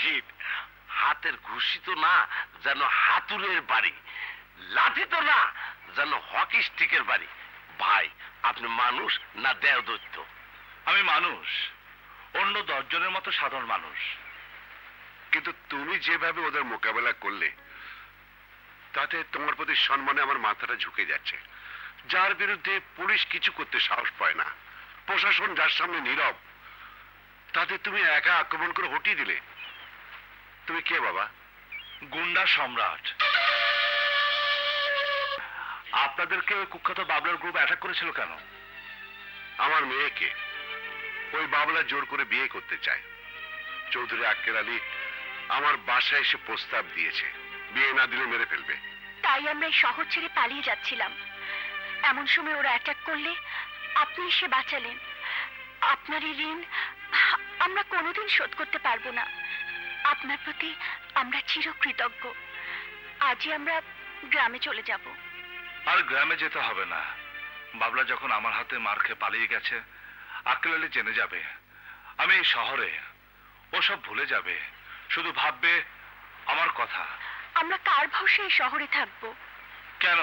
Sheet, হাতের ঘুষি তো না যেন হাতুড়ের বাড়ি, লাঠি তো না যেন হকি স্টিকের বাড়ি। ভাই, আপনি মানুষ না দেহদৈত্য? আমি মানুষ, অন্য 10 জনের মতো সাধারণ মানুষ। কিন্তু তুমি যেভাবে ওদের মোকাবেলা করলে তাতে তোমার প্রতি সম্মানে আমার মাথাটা ঝুঁকে যাচ্ছে। যার বিরুদ্ধে পুলিশ কিছু করতে সাহস পায় না, প্রশাসন যার সামনে নীরব, তাতে তুমি একা আক্রমণ করে হটিয়ে দিলে। তুমি কে বাবা? গুন্ডা সম্রাট। আপনাদেরকে ওই কুখ্যাত বাবলার গ্রুপ অ্যাটাক করেছিল কেন? আমার মেয়েকে ওই বাবলা জোর করে বিয়ে করতে চায়। চৌধুরী আক্কের আলী আমার বাসায় এসে প্রস্তাব দিয়েছে, বিয়ে না দিলে মেরে ফেলবে। তাই আমরা এই শহর ছেড়ে পালিয়ে যাচ্ছিলাম। এমন সময় ওরা অ্যাটাক করলে আপনি এসে বাঁচালেন। আপনার এই ঋণ আমরা কোনোদিন শোধ করতে পারবো না। আপনার প্রতি আমরা চিরকৃতজ্ঞ। আজই আমরা গ্রামে চলে যাব। আর গ্রামে যেতে হবে না। বাবলা যখন আমার হাতে মার খেয়ে পালিয়ে গেছে, আক্কেল আলী জেনে যাবে আমি এই শহরে। ও সব ভুলে যাবে, শুধু ভাববে আমার কথা। আমরা কার ভরসায় এই শহরে থাকবো? কেন?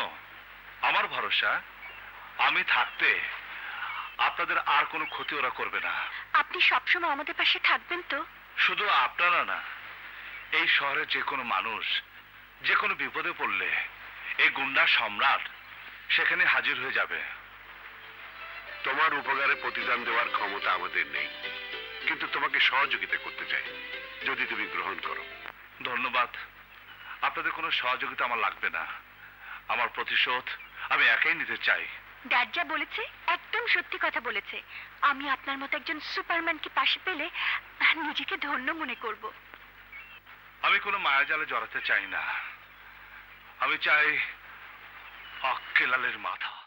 আমার ভরসা, আমি থাকতে আপনাদের আর কোনো ক্ষতি ওরা করবে না। আপনি সবসময় আমাদের পাশে থাকবেন তো? শুধু আপনারা না, এই শহরে যে কোনো মানুষ যে কোনো বিপদে পড়লে এই গুন্ডা সম্রাট সেখানে হাজির হয়ে যাবে। তোমার উপকারে প্রতিদান দেওয়ার ক্ষমতা আমাদের নেই, কিন্তু তোমাকে সহযোগিতা করতে চাই, যদি তুমি গ্রহণ করো। ধন্যবাদ। আপনাদের কোনো সহযোগিতা আমার লাগবে না। আমার প্রতিশোধ আমি একাই নিতে চাই। ড্যাড যা বলেছে একদম সত্যি কথা বলেছে। আমি আপনার মতো একজন সুপারম্যানকে পাশে পেলে নিজেকে ধন্য মনে করব। আমি কোনো মায়াজালে জড়াতে চাই না। আমি চাই আক্কেল আলীর মাথা।